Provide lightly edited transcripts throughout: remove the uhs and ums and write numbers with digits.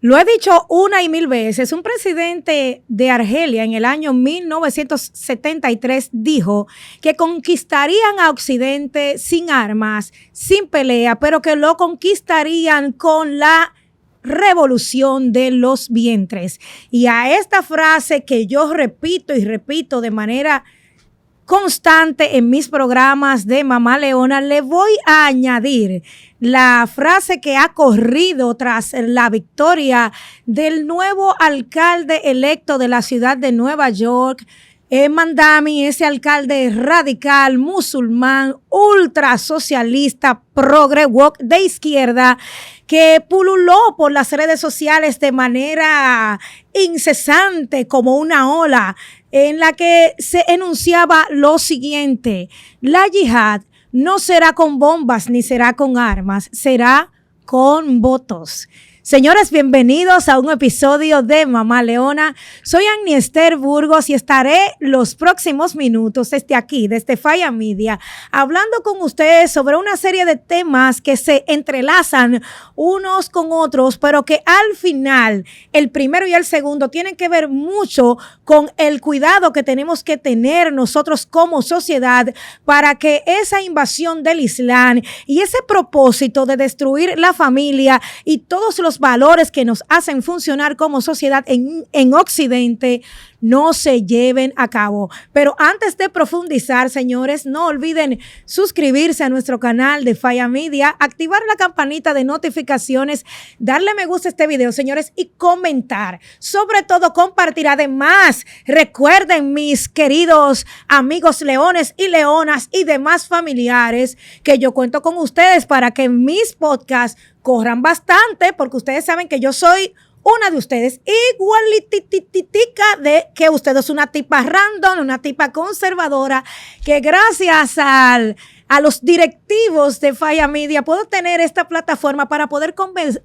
Lo he dicho una y mil veces, un presidente de Argelia en el año 1973 dijo que conquistarían a Occidente sin armas, sin pelea, pero que lo conquistarían con la revolución de los vientres. Y a esta frase que yo repito y repito de manera constante en mis programas de Mamá Leona, le voy a añadir la frase que ha corrido tras la victoria del nuevo alcalde electo de la ciudad de Nueva York, Mamdani, ese alcalde radical, musulmán, ultra socialista, progre, woke, de izquierda, que pululó por las redes sociales de manera incesante como una ola, en la que se enunciaba lo siguiente: la yihad no será con bombas ni será con armas, será con votos. Señores, bienvenidos a un episodio de Mamá Leona. Soy Agnieszter Burgos y estaré los próximos minutos desde aquí, desde Faya Media, hablando con ustedes sobre una serie de temas que se entrelazan unos con otros, pero que al final, el primero y el segundo, tienen que ver mucho con el cuidado que tenemos que tener nosotros como sociedad para que esa invasión del Islam y ese propósito de destruir la familia y todos los valores que nos hacen funcionar como sociedad en Occidente no se lleven a cabo. Pero antes de profundizar, señores, no olviden suscribirse a nuestro canal de Faya Media, activar la campanita de notificaciones, darle me gusta a este video, señores, y comentar. Sobre todo, compartir. Además, recuerden, mis queridos amigos leones y leonas y demás familiares, que yo cuento con ustedes para que mis podcasts corran bastante, porque ustedes saben que yo soy una de ustedes, igualitica de que usted es una tipa random, una tipa conservadora, que gracias a los directivos de Faya Media puedo tener esta plataforma para poder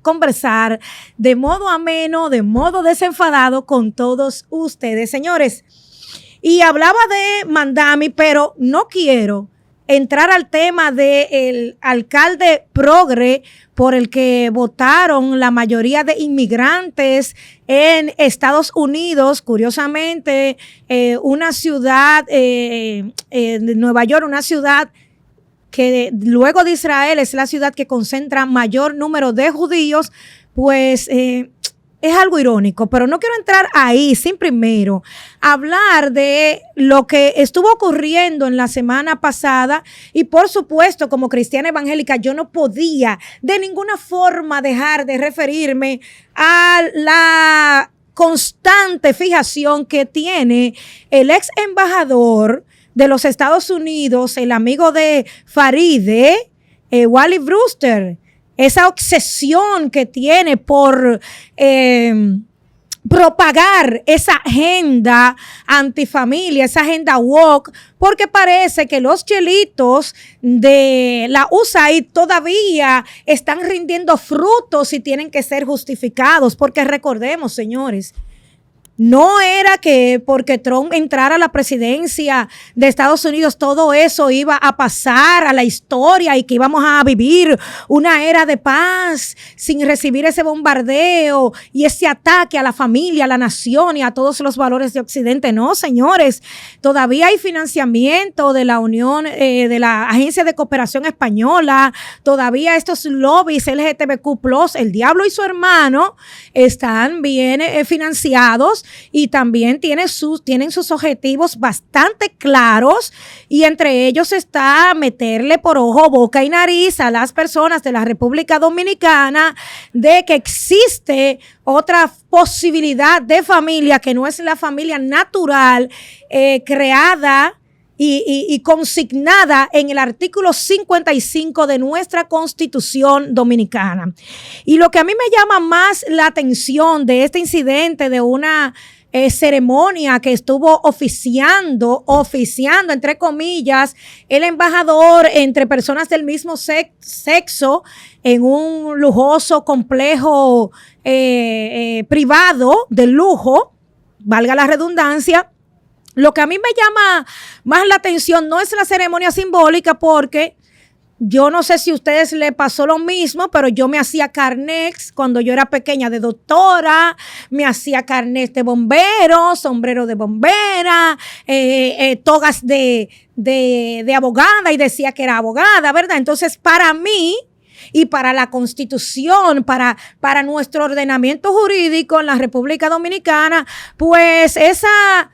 conversar de modo ameno, de modo desenfadado con todos ustedes, señores. Y hablaba de Mamdani, pero no quiero entrar al tema del alcalde progre por el que votaron la mayoría de inmigrantes en Estados Unidos. Curiosamente, una ciudad de Nueva York, una ciudad que luego de Israel es la ciudad que concentra mayor número de judíos, pues es algo irónico, pero no quiero entrar ahí sin primero hablar de lo que estuvo ocurriendo en la semana pasada. Y por supuesto, como cristiana evangélica, yo no podía de ninguna forma dejar de referirme a la constante fijación que tiene el ex embajador de los Estados Unidos, el amigo de Farideh, Wally Brewster. Esa obsesión que tiene por propagar esa agenda antifamilia, esa agenda woke, porque parece que los chelitos de la USAID todavía están rindiendo frutos y tienen que ser justificados, porque recordemos, señores, no era que porque Trump entrara a la presidencia de Estados Unidos todo eso iba a pasar a la historia y que íbamos a vivir una era de paz sin recibir ese bombardeo y ese ataque a la familia, a la nación y a todos los valores de Occidente. No, señores, todavía hay financiamiento de la Unión, de la Agencia de Cooperación Española, todavía estos lobbies LGTBQ+, el diablo y su hermano están bien financiados. Y también tienen sus objetivos bastante claros, y entre ellos está meterle por ojo, boca y nariz a las personas de la República Dominicana de que existe otra posibilidad de familia que no es la familia natural creada y consignada en el artículo 55 de nuestra Constitución dominicana. Y lo que a mí me llama más la atención de este incidente de una ceremonia que estuvo oficiando, entre comillas, el embajador entre personas del mismo sexo en un lujoso complejo privado de lujo, valga la redundancia. Lo que a mí me llama más la atención no es la ceremonia simbólica, porque Yo no sé si a ustedes les pasó lo mismo, pero yo me hacía carnets cuando yo era pequeña de doctora, me hacía carnets de bombero, sombrero de bombera, togas de abogada y decía que era abogada, ¿verdad? Entonces, para mí y para la Constitución, para nuestro ordenamiento jurídico en la República Dominicana, pues esa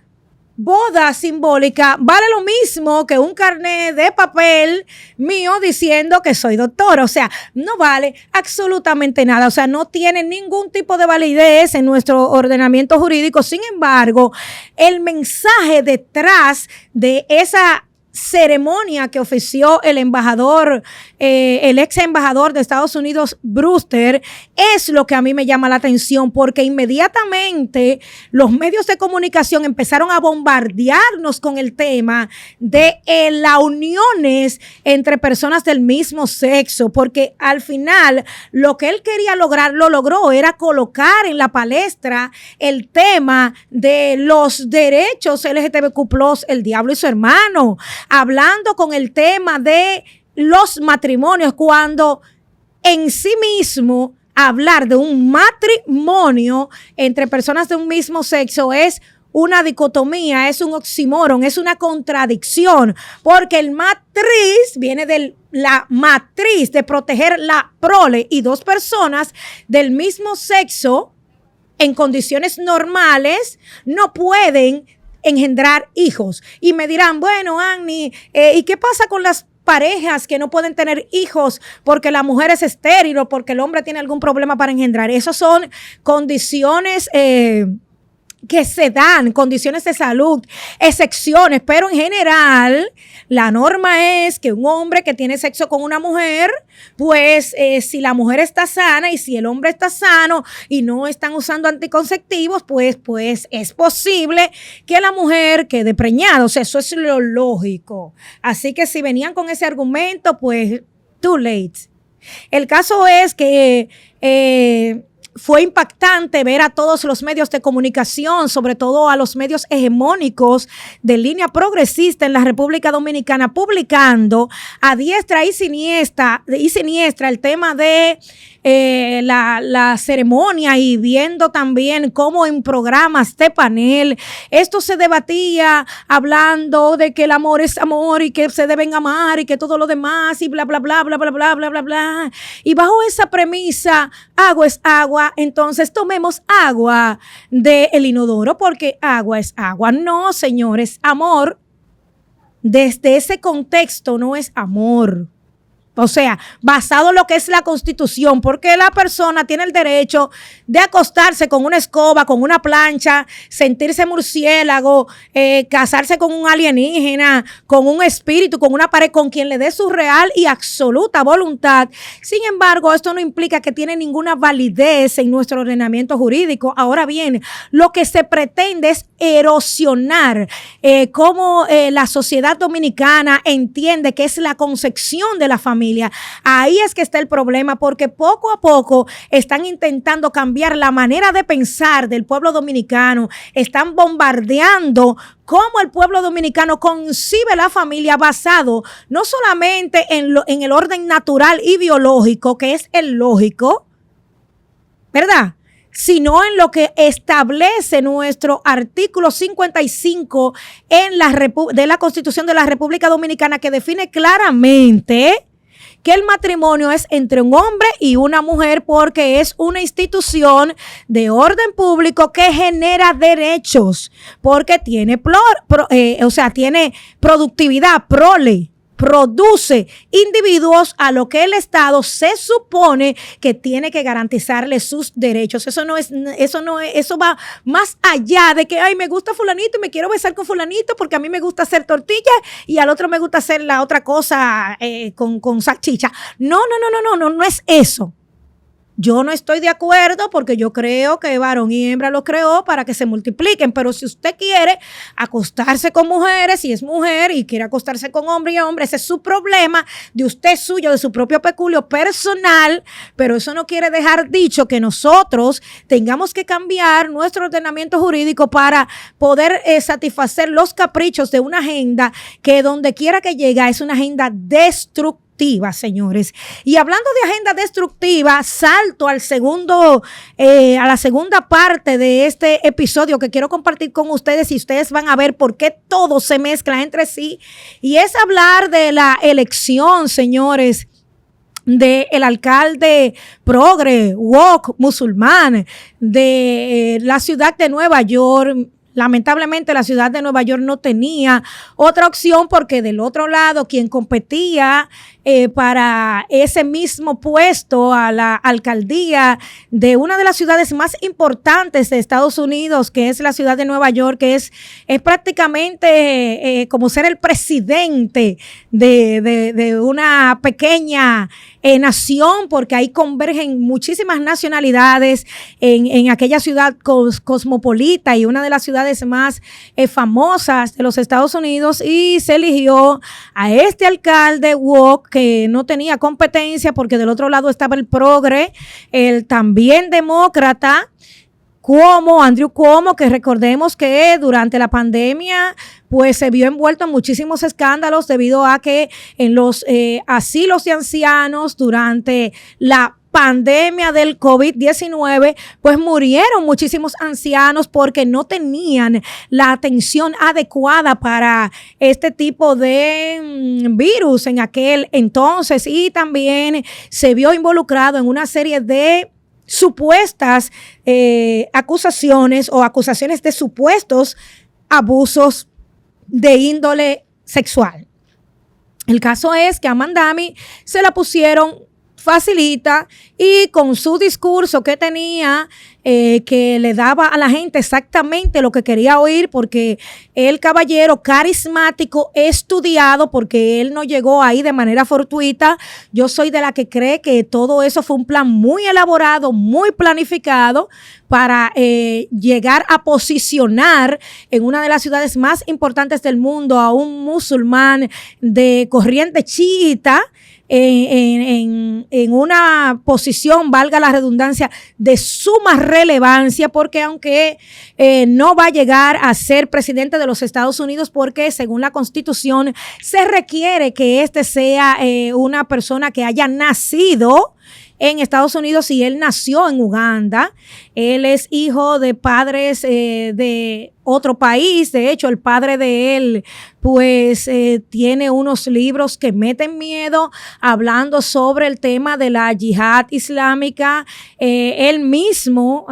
boda simbólica vale lo mismo que un carnet de papel mío diciendo que soy doctora. O sea, no vale absolutamente nada. O sea, no tiene ningún tipo de validez en nuestro ordenamiento jurídico. Sin embargo, el mensaje detrás de esa ceremonia que ofició el embajador, el ex embajador de Estados Unidos, Brewster, es lo que a mí me llama la atención, porque inmediatamente los medios de comunicación empezaron a bombardearnos con el tema de las uniones entre personas del mismo sexo, porque al final lo que él quería lograr, lo logró, era colocar en la palestra el tema de los derechos LGTBQ+, el diablo y su hermano, hablando con el tema de los matrimonios, cuando en sí mismo hablar de un matrimonio entre personas de un mismo sexo es una dicotomía, es un oxímoron, es una contradicción, porque el matriz viene de la matriz de proteger la prole, y dos personas del mismo sexo en condiciones normales no pueden engendrar hijos. Y me dirán, bueno, Annie, ¿y qué pasa con las parejas que no pueden tener hijos porque la mujer es estéril o porque el hombre tiene algún problema para engendrar? Esas son condiciones que se dan, condiciones de salud, excepciones, pero en general la norma es que un hombre que tiene sexo con una mujer, pues si la mujer está sana y si el hombre está sano y no están usando anticonceptivos, pues es posible que la mujer quede preñada. O sea, eso es lo lógico. Así que si venían con ese argumento, pues too late. El caso es que fue impactante ver a todos los medios de comunicación, sobre todo a los medios hegemónicos de línea progresista en la República Dominicana, publicando a diestra y siniestra el tema de la ceremonia, y viendo también cómo en programas de panel esto se debatía, hablando de que el amor es amor y que se deben amar y que todo lo demás y bla, bla, bla, bla, bla, bla, bla, bla, bla. Y bajo esa premisa, agua es agua, entonces tomemos agua del inodoro porque agua es agua. No, señores, amor desde ese contexto no es amor. O sea, basado en lo que es la Constitución, porque la persona tiene el derecho de acostarse con una escoba, con una plancha, sentirse murciélago, casarse con un alienígena, con un espíritu, con una pared, con quien le dé su real y absoluta voluntad. Sin embargo, esto no implica que tiene ninguna validez en nuestro ordenamiento jurídico. Ahora bien, lo que se pretende es erosionar cómo la sociedad dominicana entiende que es la concepción de la familia. Ahí es que está el problema, porque poco a poco están intentando cambiar la manera de pensar del pueblo dominicano, están bombardeando cómo el pueblo dominicano concibe la familia basado no solamente en el orden natural y biológico, que es el lógico, ¿verdad?, sino en lo que establece nuestro artículo 55 de la Constitución de la República Dominicana, que define claramente que el matrimonio es entre un hombre y una mujer, porque es una institución de orden público que genera derechos, porque tiene tiene productividad, prole. Produce individuos a lo que el Estado se supone que tiene que garantizarle sus derechos. Eso va más allá de que, ay, me gusta fulanito y me quiero besar con fulanito porque a mí me gusta hacer tortillas y al otro me gusta hacer la otra cosa con salchicha. No es eso. Yo no estoy de acuerdo, porque yo creo que varón y hembra los creó para que se multipliquen, pero si usted quiere acostarse con mujeres, si es mujer y quiere acostarse con hombre y hombre, ese es su problema, de usted, suyo, de su propio peculio personal, pero eso no quiere dejar dicho que nosotros tengamos que cambiar nuestro ordenamiento jurídico para poder satisfacer los caprichos de una agenda que donde quiera que llega es una agenda destructiva. destructiva, señores. Y hablando de agenda destructiva, salto al a la segunda parte de este episodio que quiero compartir con ustedes, y ustedes van a ver por qué todo se mezcla entre sí. Y es hablar de la elección, señores, del alcalde progre, woke, musulmán, de la ciudad de Nueva York. Lamentablemente la ciudad de Nueva York no tenía otra opción, porque del otro lado quien competía para ese mismo puesto a la alcaldía de una de las ciudades más importantes de Estados Unidos, que es la ciudad de Nueva York, que es prácticamente como ser el presidente de una pequeña nación, porque ahí convergen muchísimas nacionalidades en aquella ciudad cosmopolita y una de las ciudades más famosas de los Estados Unidos, y se eligió a este alcalde woke que no tenía competencia, porque del otro lado estaba el progre, el también demócrata Andrew Cuomo, que recordemos que durante la pandemia pues se vio envuelto en muchísimos escándalos debido a que en los asilos de ancianos durante la pandemia del COVID-19, pues murieron muchísimos ancianos porque no tenían la atención adecuada para este tipo de virus en aquel entonces, y también se vio involucrado en una serie de supuestas acusaciones de supuestos abusos de índole sexual. El caso es que a Mamdani se la pusieron facilita, y con su discurso que tenía, que le daba a la gente exactamente lo que quería oír, porque el caballero carismático, estudiado, porque él no llegó ahí de manera fortuita. Yo soy de la que cree que todo eso fue un plan muy elaborado, muy planificado, para llegar a posicionar en una de las ciudades más importantes del mundo a un musulmán de corriente chiita en una posición, valga la redundancia, de suma relevancia, porque aunque no va a llegar a ser presidente de los Estados Unidos, porque según la Constitución se requiere que este sea una persona que haya nacido en Estados Unidos, y él nació en Uganda. Él es hijo de padres de otro país. De hecho, el padre de él pues tiene unos libros que meten miedo, hablando sobre el tema de la yihad islámica. El mismo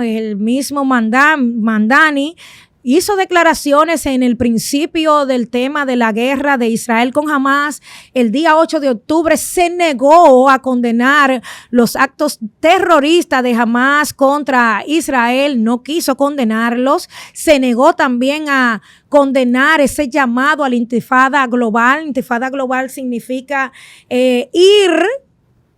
Mamdani hizo declaraciones en el principio del tema de la guerra de Israel con Hamás. El día 8 de octubre se negó a condenar los actos terroristas de Hamás contra Israel, no quiso condenarlos. Se negó también a condenar ese llamado a la intifada global. Intifada global significa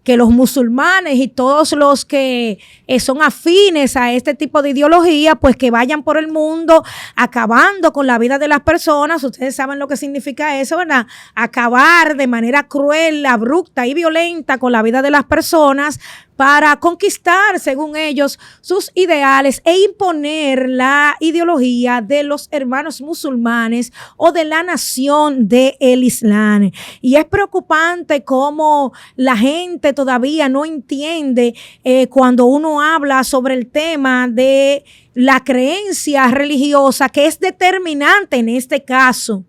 que los musulmanes y todos los que son afines a este tipo de ideología, pues que vayan por el mundo acabando con la vida de las personas. Ustedes saben lo que significa eso, ¿verdad? Acabar de manera cruel, abrupta y violenta con la vida de las personas para conquistar, según ellos, sus ideales e imponer la ideología de los hermanos musulmanes o de la nación del Islam. Y es preocupante cómo la gente todavía no entiende cuando uno habla sobre el tema de la creencia religiosa, que es determinante en este caso.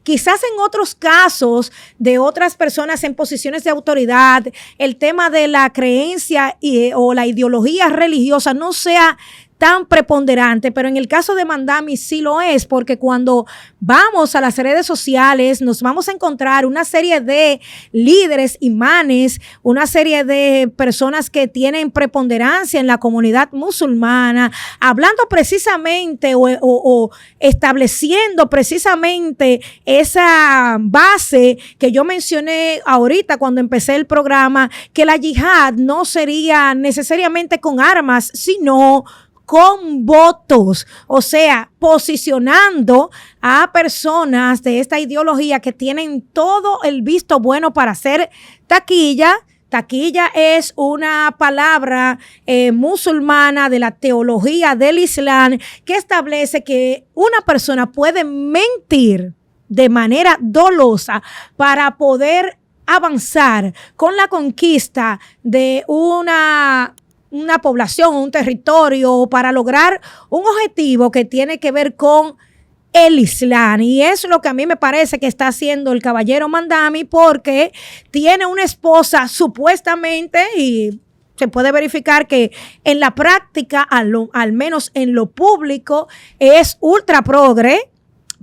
Quizás en otros casos de otras personas en posiciones de autoridad, el tema de la creencia o la ideología religiosa no sea tan preponderante, pero en el caso de Mamdani sí lo es, porque cuando vamos a las redes sociales nos vamos a encontrar una serie de líderes, imanes, una serie de personas que tienen preponderancia en la comunidad musulmana, hablando precisamente o estableciendo precisamente esa base que yo mencioné ahorita cuando empecé el programa, que la yihad no sería necesariamente con armas, sino con votos, o sea, posicionando a personas de esta ideología que tienen todo el visto bueno para hacer taquilla. Taquilla es una palabra musulmana de la teología del Islam que establece que una persona puede mentir de manera dolosa para poder avanzar con la conquista de una población, un territorio, para lograr un objetivo que tiene que ver con el Islam. Y es lo que a mí me parece que está haciendo el caballero Mandami, porque tiene una esposa supuestamente, y se puede verificar que en la práctica, al menos en lo público, es ultra progre,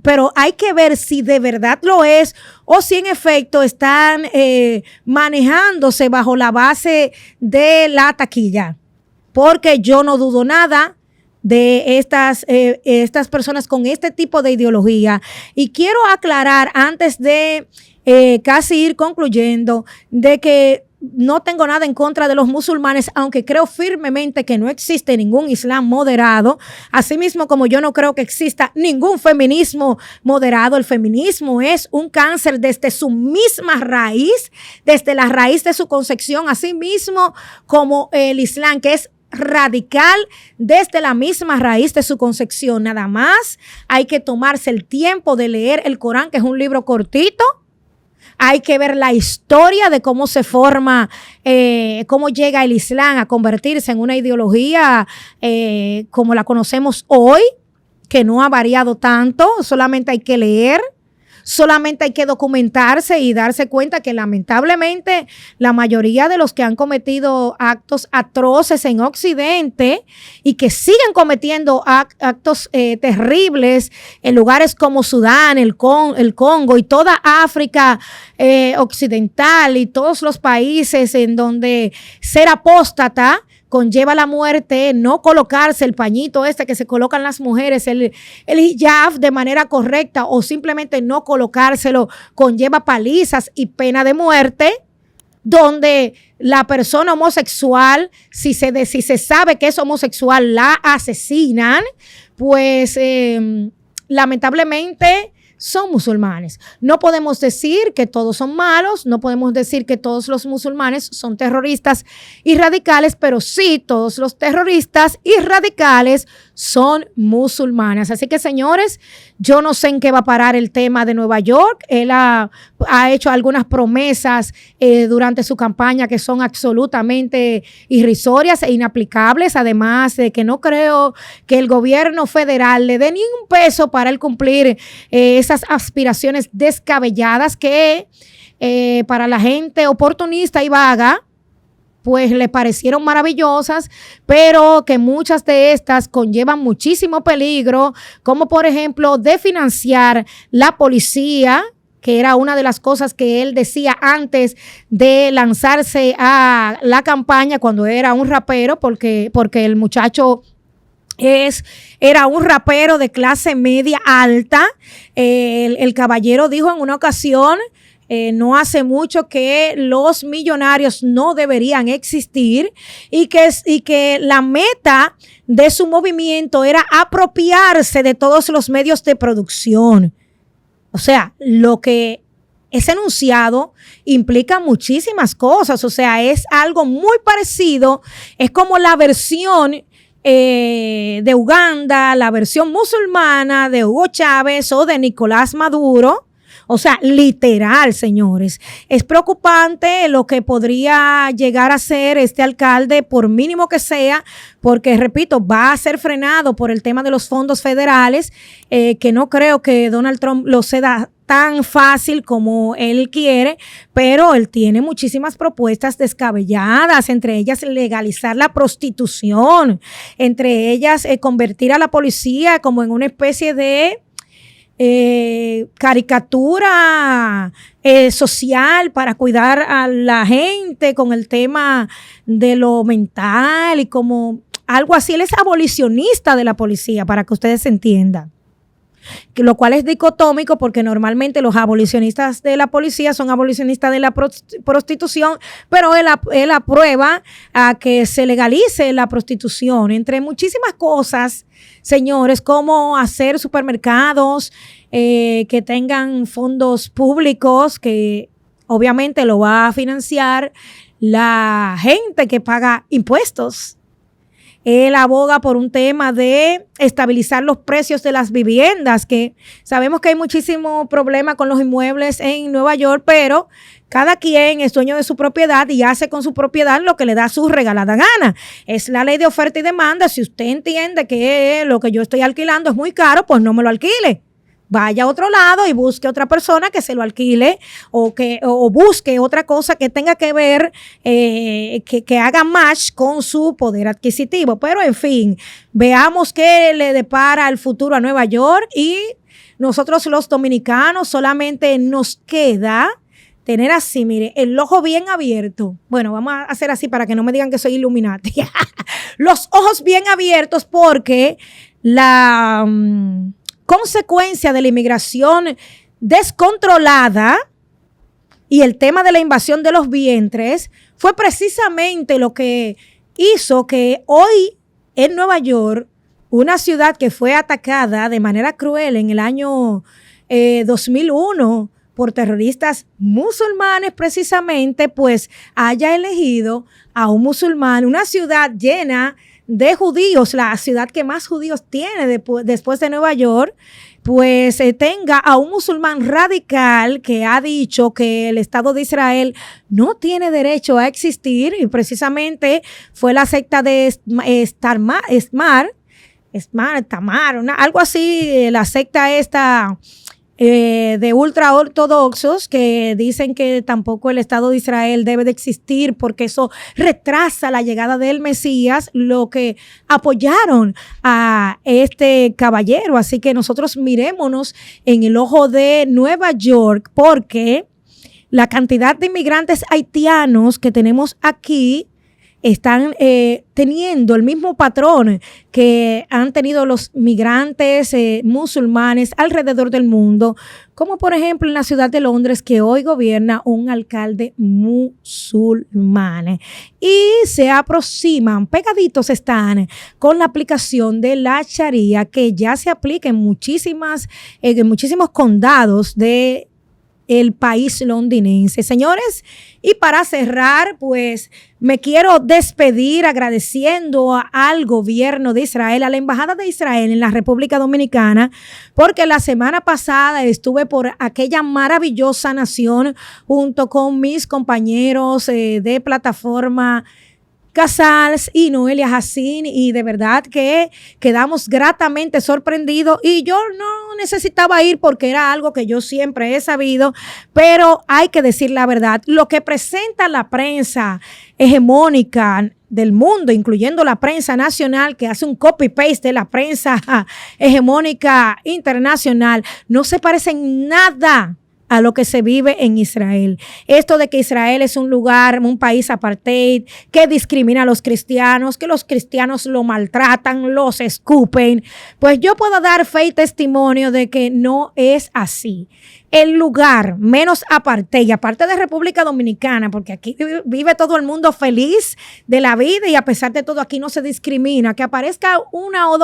pero hay que ver si de verdad lo es o si en efecto están manejándose bajo la base de la taquilla, porque yo no dudo nada de estas personas con este tipo de ideología. Y quiero aclarar antes de casi ir concluyendo de que no tengo nada en contra de los musulmanes, aunque creo firmemente que no existe ningún islam moderado, asimismo como yo no creo que exista ningún feminismo moderado. El feminismo es un cáncer desde su misma raíz, desde la raíz de su concepción, asimismo como el islam, que es radical desde la misma raíz de su concepción. Nada más hay que tomarse el tiempo de leer el Corán, que es un libro cortito. Hay que ver la historia de cómo se forma, cómo llega el Islam a convertirse en una ideología como la conocemos hoy, que no ha variado tanto. Solamente hay que leer, solamente hay que documentarse y darse cuenta que lamentablemente la mayoría de los que han cometido actos atroces en Occidente y que siguen cometiendo actos terribles en lugares como Sudán, el Congo y toda África occidental y todos los países en donde ser apóstata conlleva la muerte, no colocarse el pañito que se colocan las mujeres, el hijab de manera correcta, o simplemente no colocárselo, conlleva palizas y pena de muerte, donde la persona homosexual, si se sabe que es homosexual, la asesinan, pues lamentablemente son musulmanes. No podemos decir que todos son malos, no podemos decir que todos los musulmanes son terroristas y radicales, pero sí todos los terroristas y radicales son musulmanes. Así que, señores, yo no sé en qué va a parar el tema de Nueva York. Él ha hecho algunas promesas durante su campaña que son absolutamente irrisorias e inaplicables, además de que no creo que el gobierno federal le dé ni un peso para él cumplir esas aspiraciones descabelladas que para la gente oportunista y vaga pues le parecieron maravillosas, pero que muchas de estas conllevan muchísimo peligro, como por ejemplo de financiar la policía, que era una de las cosas que él decía antes de lanzarse a la campaña cuando era un rapero, porque el muchacho era un rapero de clase media alta. El caballero dijo en una ocasión, no hace mucho, que los millonarios no deberían existir y que la meta de su movimiento era apropiarse de todos los medios de producción. O sea, lo que es enunciado implica muchísimas cosas. O sea, es algo muy parecido. Es como la versión de Uganda, la versión musulmana de Hugo Chávez o de Nicolás Maduro. O sea, literal, señores. Es preocupante lo que podría llegar a ser este alcalde, por mínimo que sea, porque, repito, va a ser frenado por el tema de los fondos federales, que no creo que Donald Trump lo ceda tan fácil como él quiere, pero él tiene muchísimas propuestas descabelladas, entre ellas legalizar la prostitución, entre ellas convertir a la policía como en una especie de caricatura social para cuidar a la gente con el tema de lo mental y como algo así. Él es abolicionista de la policía, para que ustedes entiendan. Lo cual es dicotómico, porque normalmente los abolicionistas de la policía son abolicionistas de la prostitución, pero él aprueba a que se legalice la prostitución, entre muchísimas cosas, señores, como hacer supermercados que tengan fondos públicos, que obviamente lo va a financiar la gente que paga impuestos. Él aboga por un tema de estabilizar los precios de las viviendas, que sabemos que hay muchísimo problema con los inmuebles en Nueva York, pero cada quien es dueño de su propiedad y hace con su propiedad lo que le da su regalada gana. Es la ley de oferta y demanda. Si usted entiende que lo que yo estoy alquilando es muy caro, pues no me lo alquile. Vaya a otro lado y busque otra persona que se lo alquile o busque otra cosa que tenga que ver, que haga match con su poder adquisitivo. Pero en fin, veamos qué le depara el futuro a Nueva York, y nosotros los dominicanos solamente nos queda tener así, mire, el ojo bien abierto. Bueno, vamos a hacer así para que no me digan que soy Illuminati. Los ojos bien abiertos, porque la consecuencia de la inmigración descontrolada y el tema de la invasión de los vientres fue precisamente lo que hizo que hoy en Nueva York, una ciudad que fue atacada de manera cruel en el año 2001 por terroristas musulmanes precisamente, pues haya elegido a un musulmán, una ciudad llena de judíos, la ciudad que más judíos tiene después de Nueva York, pues tenga a un musulmán radical que ha dicho que el Estado de Israel no tiene derecho a existir, y precisamente fue la secta de Tamar, algo así, la secta esta de ultraortodoxos que dicen que tampoco el Estado de Israel debe de existir porque eso retrasa la llegada del Mesías, lo que apoyaron a este caballero. Así que nosotros mirémonos en el ojo de Nueva York, porque la cantidad de inmigrantes haitianos que tenemos aquí están teniendo el mismo patrón que han tenido los migrantes musulmanes alrededor del mundo, como por ejemplo en la ciudad de Londres, que hoy gobierna un alcalde musulmán. Y se aproximan, pegaditos están con la aplicación de la Sharia, que ya se aplica en muchísimos condados de el país londinense. Señores, y para cerrar, pues me quiero despedir agradeciendo al gobierno de Israel, a la embajada de Israel en la República Dominicana, porque la semana pasada estuve por aquella maravillosa nación junto con mis compañeros de plataforma Casals y Noelia Jacín, y de verdad que quedamos gratamente sorprendidos, y yo no necesitaba ir porque era algo que yo siempre he sabido, pero hay que decir la verdad, lo que presenta la prensa hegemónica del mundo, incluyendo la prensa nacional, que hace un copy-paste de la prensa hegemónica internacional, no se parece en nada a lo que se vive en Israel. Esto de que Israel es un lugar, un país apartheid, que discrimina a los cristianos, que los cristianos lo maltratan, los escupen, pues yo puedo dar fe y testimonio de que no es así. El lugar menos apartheid, aparte de República Dominicana, porque aquí vive todo el mundo feliz de la vida y a pesar de todo aquí no se discrimina, que aparezca una o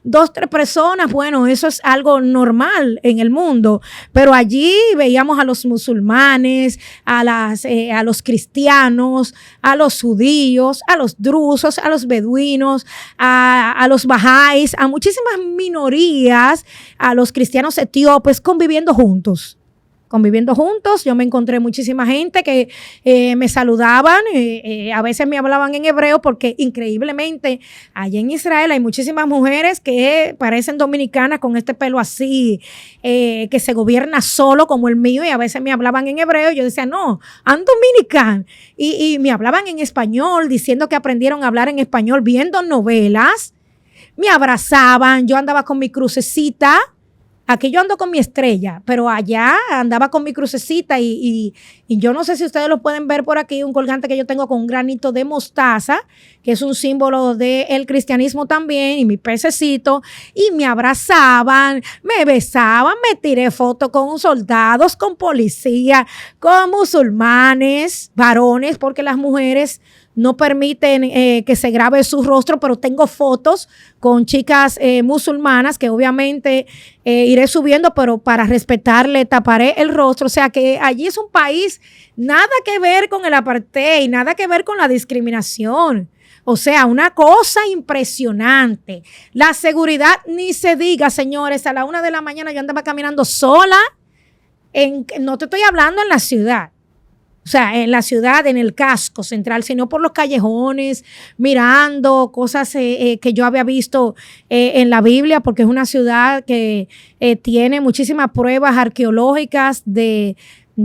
dos, tres personas, bueno, eso es algo normal en el mundo, pero allí veíamos a los musulmanes, a los cristianos, a los judíos, a los drusos, a los beduinos, a los bahá'ís, a muchísimas minorías, a los cristianos etíopes conviviendo juntos. Yo me encontré muchísima gente que me saludaban, a veces me hablaban en hebreo porque increíblemente allá en Israel hay muchísimas mujeres que parecen dominicanas con este pelo así, que se gobierna solo como el mío, y a veces me hablaban en hebreo y yo decía, no, I'm Dominican, y me hablaban en español diciendo que aprendieron a hablar en español viendo novelas, me abrazaban, yo andaba con mi crucecita. Aquí yo ando con mi estrella, pero allá andaba con mi crucecita y yo no sé si ustedes lo pueden ver por aquí, un colgante que yo tengo con un granito de mostaza, que es un símbolo del cristianismo también, y mi pececito, y me abrazaban, me besaban, me tiré fotos con soldados, con policía, con musulmanes, varones, porque las mujeres no permiten que se grabe su rostro, pero tengo fotos con chicas musulmanas que obviamente iré subiendo, pero para respetarle taparé el rostro. O sea que allí es un país nada que ver con el apartheid, nada que ver con la discriminación. O sea, una cosa impresionante. La seguridad ni se diga, señores. A la 1 de la mañana yo andaba caminando sola. No te estoy hablando en la ciudad. O sea, en la ciudad, en el casco central, sino por los callejones, mirando cosas que yo había visto en la Biblia, porque es una ciudad que tiene muchísimas pruebas arqueológicas de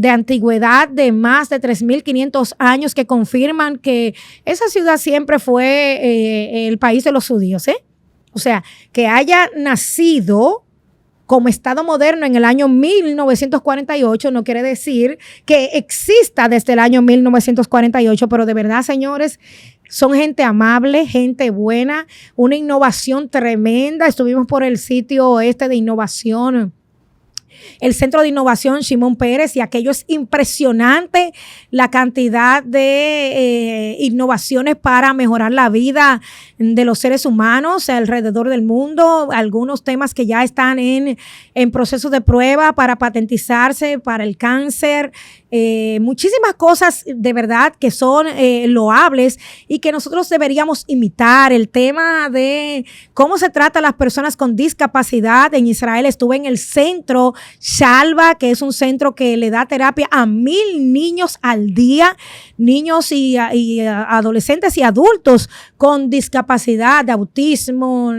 antigüedad de más de 3.500 años que confirman que esa ciudad siempre fue el país de los judíos, ¿eh? O sea, que haya nacido como Estado moderno en el año 1948 no quiere decir que exista desde el año 1948, pero de verdad, señores, son gente amable, gente buena, una innovación tremenda. Estuvimos por el sitio de innovación, el Centro de Innovación Shimon Peres, y aquello es impresionante, la cantidad de innovaciones para mejorar la vida de los seres humanos alrededor del mundo, algunos temas que ya están en proceso de prueba para patentizarse, para el cáncer, muchísimas cosas de verdad que son loables y que nosotros deberíamos imitar. El tema de cómo se trata a las personas con discapacidad en Israel. Estuve en el centro Shalva, que es un centro que le da terapia a 1,000 niños al día, niños y adolescentes y adultos con discapacidad de autismo,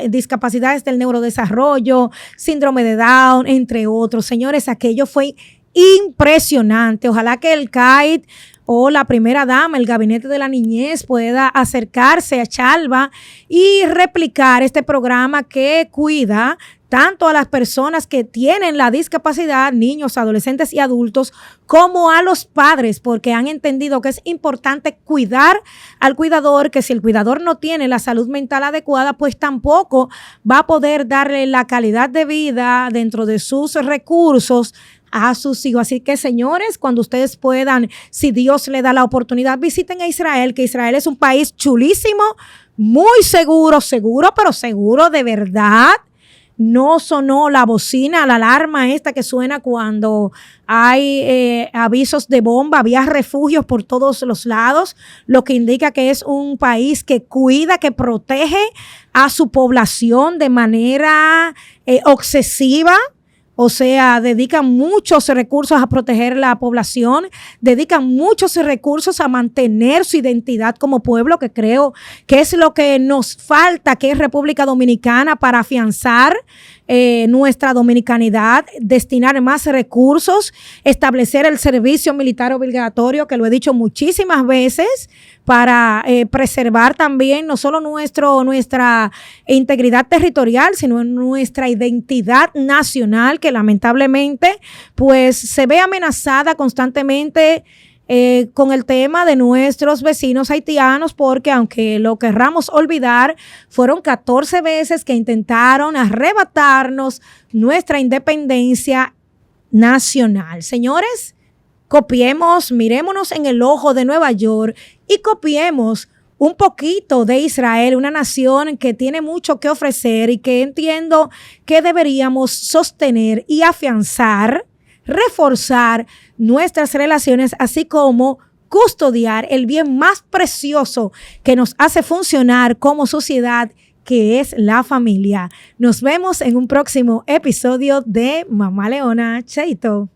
discapacidades del neurodesarrollo, síndrome de Down, entre otros. Señores, aquello fue impresionante. Ojalá que el CAID o la primera dama, el gabinete de la niñez, pueda acercarse a Shalva y replicar este programa que cuida tanto a las personas que tienen la discapacidad, niños, adolescentes y adultos, como a los padres, porque han entendido que es importante cuidar al cuidador, que si el cuidador no tiene la salud mental adecuada, pues tampoco va a poder darle la calidad de vida dentro de sus recursos a sus hijos. Así que, señores, cuando ustedes puedan, si Dios le da la oportunidad, visiten a Israel, que Israel es un país chulísimo, muy seguro, pero seguro de verdad. No sonó la bocina, la alarma esta que suena cuando hay avisos de bomba. Había refugios por todos los lados, lo que indica que es un país que cuida, que protege a su población de manera obsesiva. O sea, dedican muchos recursos a proteger la población, dedican muchos recursos a mantener su identidad como pueblo, que creo que es lo que nos falta, que es República Dominicana, para afianzar nuestra dominicanidad, destinar más recursos, establecer el servicio militar obligatorio, que lo he dicho muchísimas veces, para preservar también no solo nuestra integridad territorial, sino nuestra identidad nacional, que lamentablemente pues se ve amenazada constantemente con el tema de nuestros vecinos haitianos, porque aunque lo querramos olvidar, fueron 14 veces que intentaron arrebatarnos nuestra independencia nacional. Señores, copiemos, mirémonos en el ojo de Nueva York y copiemos un poquito de Israel, una nación que tiene mucho que ofrecer y que entiendo que deberíamos sostener y afianzar, reforzar nuestras relaciones, así como custodiar el bien más precioso que nos hace funcionar como sociedad, que es la familia. Nos vemos en un próximo episodio de Mamá Leona. Chaito.